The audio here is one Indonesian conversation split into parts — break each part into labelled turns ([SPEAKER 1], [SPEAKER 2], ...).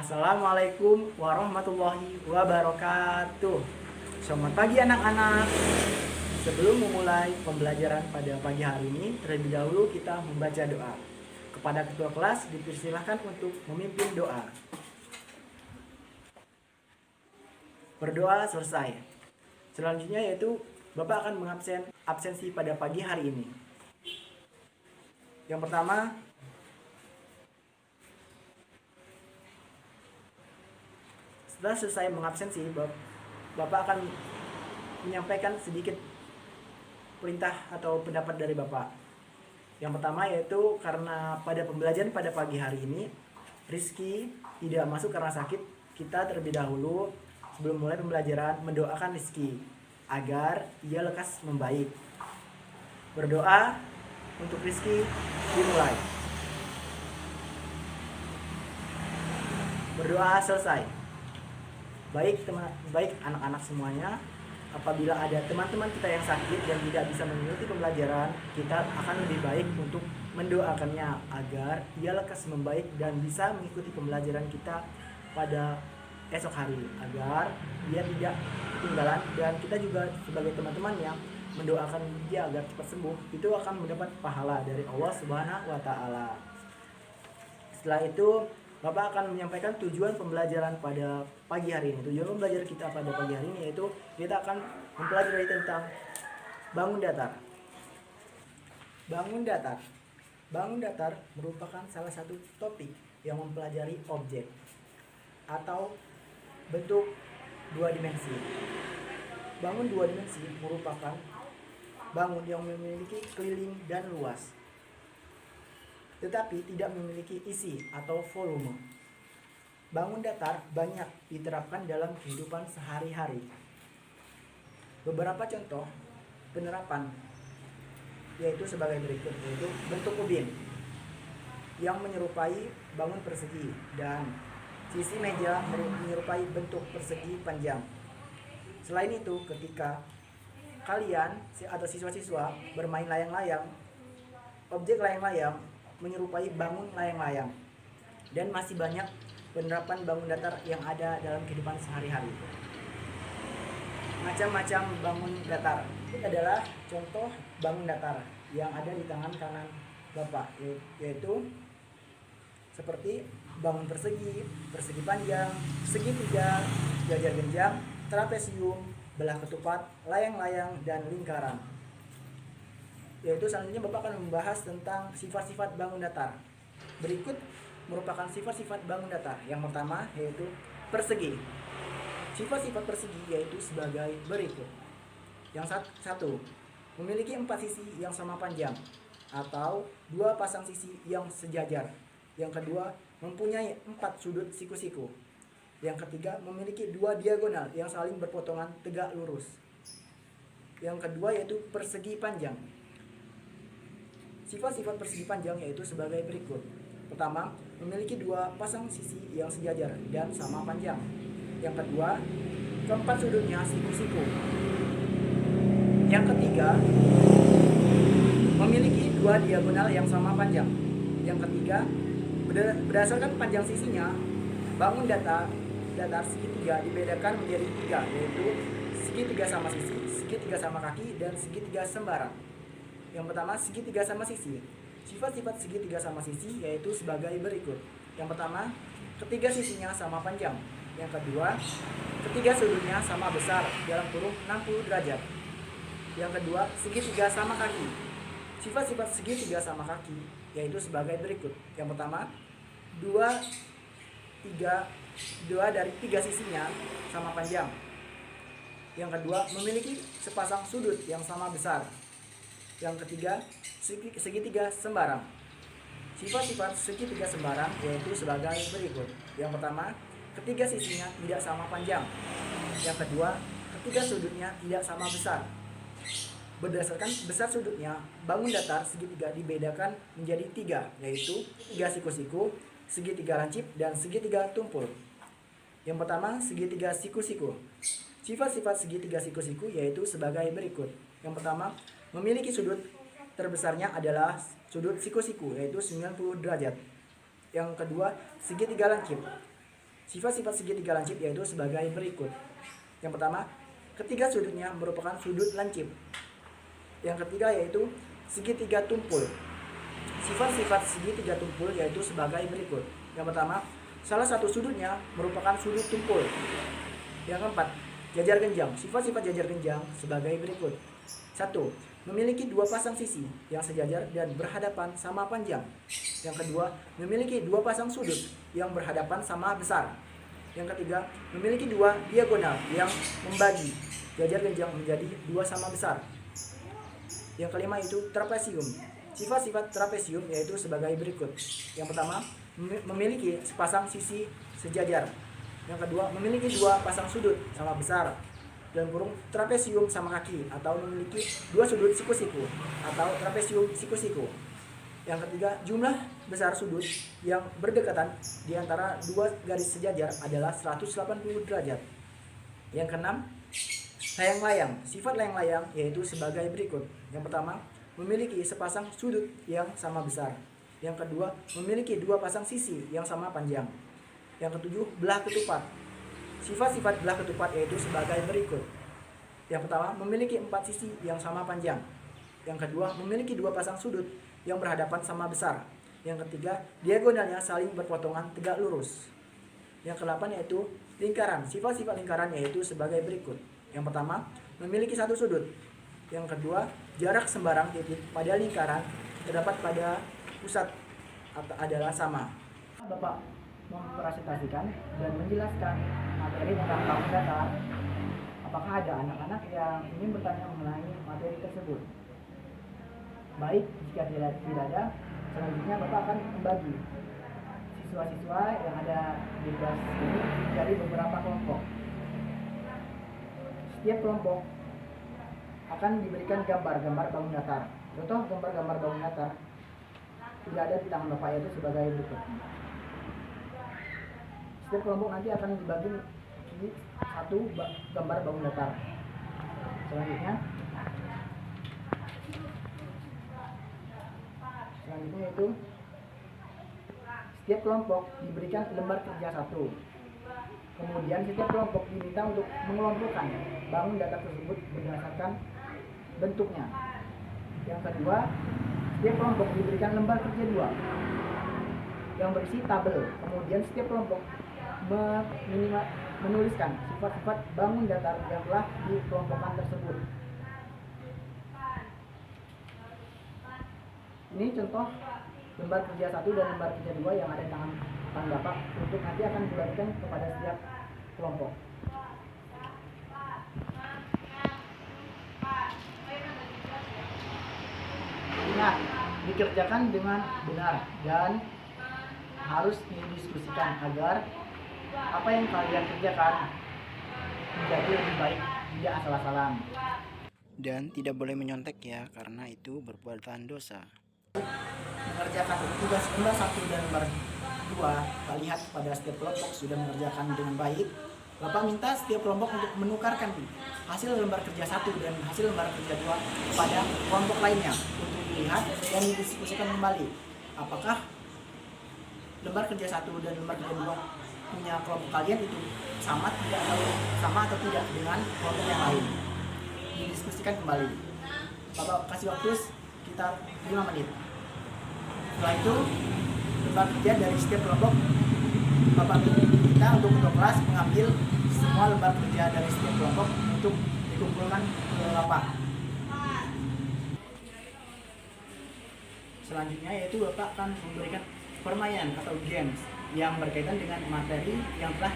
[SPEAKER 1] Assalamualaikum warahmatullahi wabarakatuh. Selamat pagi anak-anak. Sebelum memulai pembelajaran pada pagi hari ini, terlebih dahulu kita membaca doa. Kepada ketua kelas dipersilahkan untuk memimpin doa. Berdoa selesai. Selanjutnya yaitu Bapak akan absensi pada pagi hari ini. Yang pertama, setelah selesai mengabsensi, Bapak akan menyampaikan sedikit perintah atau pendapat dari Bapak. Yang pertama yaitu karena pada pembelajaran pada pagi hari ini Rizky tidak masuk karena sakit, kita terlebih dahulu sebelum mulai pembelajaran mendoakan Rizky agar ia lekas membaik. Berdoa untuk Rizky dimulai. Berdoa selesai. Baik anak-anak semuanya, apabila ada teman-teman kita yang sakit dan tidak bisa mengikuti pembelajaran, kita akan lebih baik untuk mendoakannya agar ia lekas membaik dan bisa mengikuti pembelajaran kita pada esok hari, agar dia tidak ketinggalan. Dan kita juga sebagai teman-teman yang mendoakan dia agar cepat sembuh, itu akan mendapat pahala dari Allah Subhanahu wa Ta'ala. Setelah itu Bapak akan menyampaikan tujuan pembelajaran pada pagi hari ini. Tujuan pembelajaran kita pada pagi hari ini yaitu kita akan mempelajari tentang bangun datar. Bangun datar. Bangun datar merupakan salah satu topik yang mempelajari objek atau bentuk dua dimensi. Bangun dua dimensi merupakan bangun yang memiliki keliling dan luas, tetapi tidak memiliki isi atau volume. Bangun datar banyak diterapkan dalam kehidupan sehari-hari. Beberapa contoh penerapan yaitu sebagai berikut, yaitu bentuk ubin yang menyerupai bangun persegi dan sisi meja menyerupai bentuk persegi panjang. Selain itu, ketika kalian atau siswa-siswa bermain layang-layang, objek layang-layang menyerupai bangun layang-layang. Dan masih banyak penerapan bangun datar yang ada dalam kehidupan sehari-hari. Macam-macam bangun datar. Ini adalah contoh bangun datar yang ada di tangan kanan Bapak, yaitu seperti bangun persegi, persegi panjang, segitiga, jajar genjang, trapesium, belah ketupat, layang-layang, dan lingkaran. Yaitu selanjutnya Bapak akan membahas tentang sifat-sifat bangun datar. Berikut merupakan sifat-sifat bangun datar. Yang pertama yaitu persegi. Sifat-sifat persegi yaitu sebagai berikut. Yang satu, memiliki 4 sisi yang sama panjang atau 2 pasang sisi yang sejajar. Yang kedua, mempunyai 4 sudut siku-siku. Yang ketiga, memiliki 2 diagonal yang saling berpotongan tegak lurus. Yang kedua yaitu persegi panjang. Sifat-sifat persegi panjang yaitu sebagai berikut. Pertama, memiliki 2 pasang sisi yang sejajar dan sama panjang. Yang kedua, keempat sudutnya siku-siku. Yang ketiga, memiliki 2 diagonal yang sama panjang. Yang ketiga, berdasarkan panjang sisinya, bangun datar segitiga dibedakan menjadi 3, yaitu segitiga sama sisi, segitiga sama kaki, dan segitiga sembarang. Yang pertama, segitiga sama sisi. Sifat-sifat segitiga sama sisi yaitu sebagai berikut. Yang pertama, ketiga sisinya sama panjang. Yang kedua, ketiga sudutnya sama besar dalam kurung 60 derajat. Yang kedua, segitiga sama kaki. Sifat-sifat segitiga sama kaki yaitu sebagai berikut. Yang pertama, dua dari 3 sisinya sama panjang. Yang kedua, memiliki sepasang sudut yang sama besar. Yang ketiga, segitiga sembarang. Sifat-sifat segitiga sembarang yaitu sebagai berikut. Yang pertama, ketiga sisinya tidak sama panjang. Yang kedua, ketiga sudutnya tidak sama besar. Berdasarkan besar sudutnya, bangun datar segitiga dibedakan menjadi 3, yaitu 3 siku-siku, segitiga lancip, dan segitiga tumpul. Yang pertama, segitiga siku-siku. Sifat-sifat segitiga siku-siku yaitu sebagai berikut. Yang pertama, memiliki sudut terbesarnya adalah sudut siku-siku yaitu 90 derajat. Yang kedua, segitiga lancip. Sifat-sifat segitiga lancip yaitu sebagai berikut. Yang pertama, ketiga sudutnya merupakan sudut lancip. Yang ketiga yaitu segitiga tumpul. Sifat-sifat segitiga tumpul yaitu sebagai berikut. Yang pertama, salah satu sudutnya merupakan sudut tumpul. Yang keempat, jajar genjang. Sifat-sifat jajar genjang sebagai berikut. 1. Memiliki dua pasang sisi yang sejajar dan berhadapan sama panjang. Yang kedua, memiliki dua pasang sudut yang berhadapan sama besar. Yang ketiga, memiliki dua diagonal yang membagi jajar genjang menjadi dua sama besar. Yang kelima itu trapesium. Sifat-sifat trapesium yaitu sebagai berikut. Yang pertama, memiliki sepasang sisi sejajar. Yang kedua, memiliki dua pasang sudut sama besar. Dan kurung trapesium sama kaki, atau memiliki dua sudut siku-siku atau trapesium siku-siku. Yang ketiga, jumlah besar sudut yang berdekatan di antara dua garis sejajar adalah 180 derajat. Yang keenam, layang-layang. Sifat layang-layang yaitu sebagai berikut. Yang pertama, memiliki sepasang sudut yang sama besar. Yang kedua, memiliki dua pasang sisi yang sama panjang. Yang ketujuh, belah ketupat. Sifat-sifat belah ketupat yaitu sebagai berikut. Yang pertama, memiliki 4 sisi yang sama panjang. Yang kedua, memiliki dua pasang sudut yang berhadapan sama besar. Yang ketiga, diagonalnya saling berpotongan tegak lurus. Yang kedelapan yaitu lingkaran. Sifat-sifat lingkaran yaitu sebagai berikut. Yang pertama, memiliki satu sudut. Yang kedua, jarak sembarang titik pada lingkaran terdapat pada pusat adalah sama. Bapak mempresentasikan dan menjelaskan materi tentang bangun datar. Apakah ada anak-anak yang ingin bertanya mengenai materi tersebut? Baik, jika tidak ada, selanjutnya Bapak akan membagi siswa-siswa yang ada di kelas ini dari beberapa kelompok. Setiap kelompok akan diberikan gambar-gambar bangun datar. Contoh gambar-gambar bangun datar tidak ada di tangan Bapak, yaitu sebagai berikut. Setiap kelompok nanti akan dibagi satu gambar bangun datar. Selanjutnya itu setiap kelompok diberikan lembar kerja satu. Kemudian setiap kelompok diminta untuk mengelompokkan bangun datar tersebut berdasarkan bentuknya. Yang kedua, setiap kelompok diberikan lembar kerja 2 yang berisi tabel. Kemudian setiap kelompok menuliskan sifat-sifat bangun datar yang telah dikelompokkan tersebut. Ini contoh lembar kerja 1 dan lembar kerja 2 yang ada di tangan Bapak untuk nanti akan dibagikan kepada setiap kelompok. Ingat, dikerjakan dengan benar dan harus didiskusikan agar apa yang kalian kerjakan menjadi lebih baik, tidak asal-asalan.
[SPEAKER 2] Dan tidak boleh menyontek ya, karena itu perbuatan dosa.
[SPEAKER 1] Mengerjakan tugas lembar 1 dan lembar 2, Pak lihat pada setiap kelompok sudah mengerjakan dengan baik. Bapak minta setiap kelompok untuk menukarkan hasil lembar kerja 1 dan hasil lembar kerja 2 kepada kelompok lainnya untuk dilihat dan didiskusikan kembali. Apakah lembar kerja 1 dan lembar kerja 2 punya kelompok kalian itu sama atau tidak dengan kelompok yang lain. Didiskusikan kembali. Bapak kasih waktu sekitar 5 menit. Setelah itu, lembar kerja dari setiap kelompok Bapak minta untuk ketua kelas mengambil semua lembar kerja dari setiap kelompok untuk dikumpulkan ke Bapak. Selanjutnya yaitu Bapak akan memberikan permainan atau games yang berkaitan dengan materi yang telah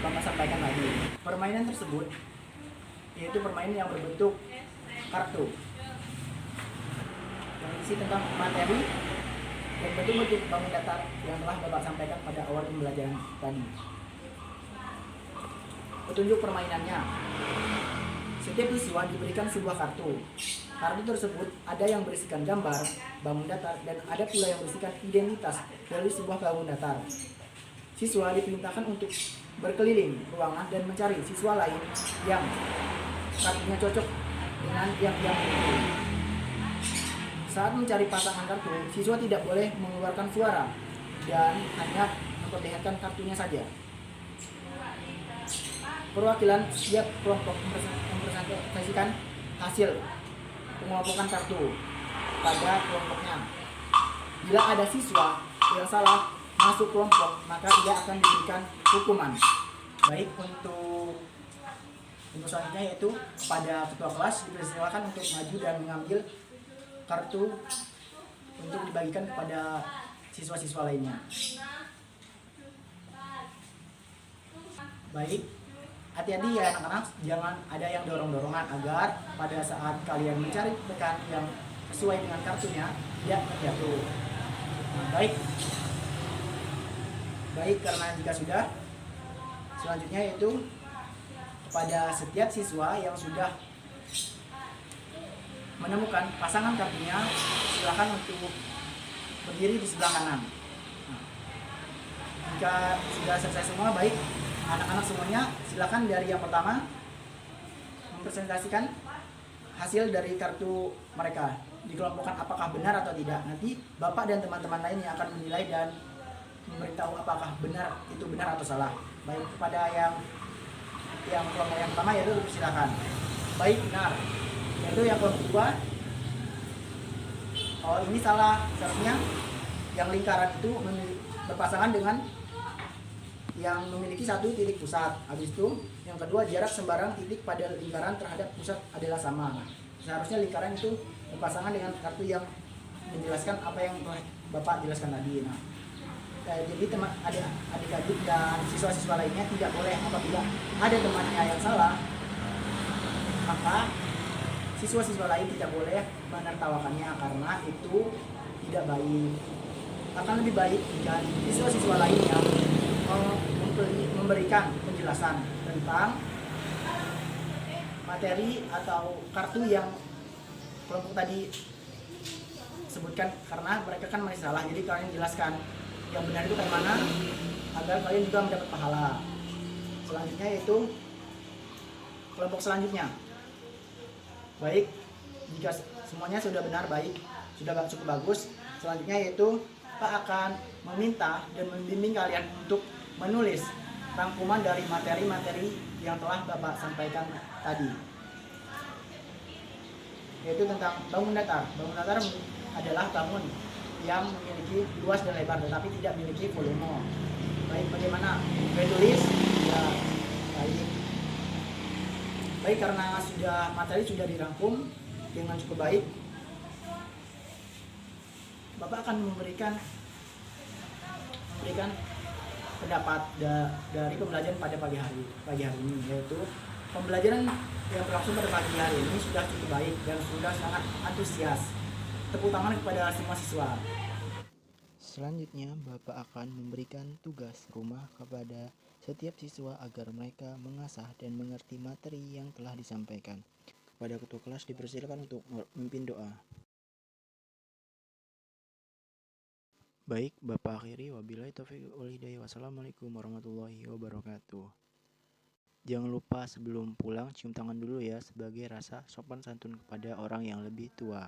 [SPEAKER 1] Bapak sampaikan tadi. Permainan tersebut yaitu permainan yang berbentuk kartu yang isi tentang materi dan bentuk-bentuk bangun datar yang telah Bapak sampaikan pada awal pembelajaran tadi. Petunjuk permainannya. Setiap siswa diberikan sebuah kartu. Kartu tersebut ada yang berisikan gambar bangun datar dan ada pula yang berisikan identitas dari sebuah bangun datar. Siswa diperintahkan untuk berkeliling ruangan dan mencari siswa lain yang kartunya cocok dengan yang itu. Saat mencari pasangan kartu, siswa tidak boleh mengeluarkan suara dan hanya memperlihatkan kartunya saja. perwakilan setiap kelompok mempresentasikan hasil pengelompokan kartu pada kelompoknya. Bila ada siswa yang salah masuk kelompok, maka dia akan diberikan hukuman. Baik, untuk selanjutnya yaitu pada ketua kelas dipersilakan untuk maju dan mengambil kartu untuk dibagikan kepada siswa-siswa lainnya. Baik, hati-hati ya anak-anak, jangan ada yang dorong-dorongan agar pada saat kalian mencari rekan yang sesuai dengan kartunya tidak terjatuh. Nah, baik, karena jika sudah, selanjutnya yaitu kepada setiap siswa yang sudah menemukan pasangan kartunya, silakan untuk berdiri di sebelah kanan. Nah, jika sudah selesai semua, baik anak-anak semuanya, silakan dari yang pertama mempresentasikan hasil dari kartu mereka, dikelompokkan apakah benar atau tidak. Nanti Bapak dan teman-teman lain yang akan menilai dan memberitahu apakah itu benar atau salah. Baik, kepada yang kelompok yang pertama yaitu silakan. Baik, benar. Yaitu yang kelompok kedua. Oh, ini salah. Seharusnya yang lingkaran itu berpasangan dengan yang memiliki satu titik pusat. Habis itu yang kedua, jarak sembarang titik pada lingkaran terhadap pusat adalah sama. Seharusnya lingkaran itu berpasangan dengan kartu yang menjelaskan apa yang telah Bapak jelaskan tadi. Nah, jadi teman adik-adik dan siswa-siswa lainnya tidak boleh, apabila ada temannya yang salah, maka siswa-siswa lain tidak boleh menertawakannya karena itu tidak baik. Akan lebih baik jika siswa-siswa lainnya memberikan penjelasan tentang materi atau kartu yang kelompok tadi sebutkan, karena mereka kan masih salah. Jadi kalian jelaskan yang benar itu kayak mana agar kalian juga mendapat pahala. Selanjutnya yaitu kelompok selanjutnya. Baik, jika semuanya sudah benar, baik, sudah cukup bagus. Selanjutnya yaitu Pak akan meminta dan membimbing kalian untuk menulis rangkuman dari materi-materi yang telah Bapak sampaikan tadi, yaitu tentang bangun datar. Bangun datar adalah bangun yang memiliki luas dan lebar tetapi tidak memiliki volume. Baik, bagaimana tulis? Ya, baik, karena materi sudah dirangkum dengan cukup baik, Bapak akan memberikan pendapat dari pembelajaran pada pagi hari ini, yaitu pembelajaran yang berlangsung pada pagi hari ini sudah cukup baik dan sudah sangat antusias. Tepuk tangan kepada semua siswa.
[SPEAKER 2] Selanjutnya, Bapak akan memberikan tugas rumah kepada setiap siswa agar mereka mengasah dan mengerti materi yang telah disampaikan. Kepada ketua kelas dipersilakan untuk memimpin doa. Baik, Bapak akhiri, wabillahi taufiq wal hidayah. Wassalamualaikum warahmatullahi wabarakatuh. Jangan lupa sebelum pulang cium tangan dulu ya, sebagai rasa sopan santun kepada orang yang lebih tua.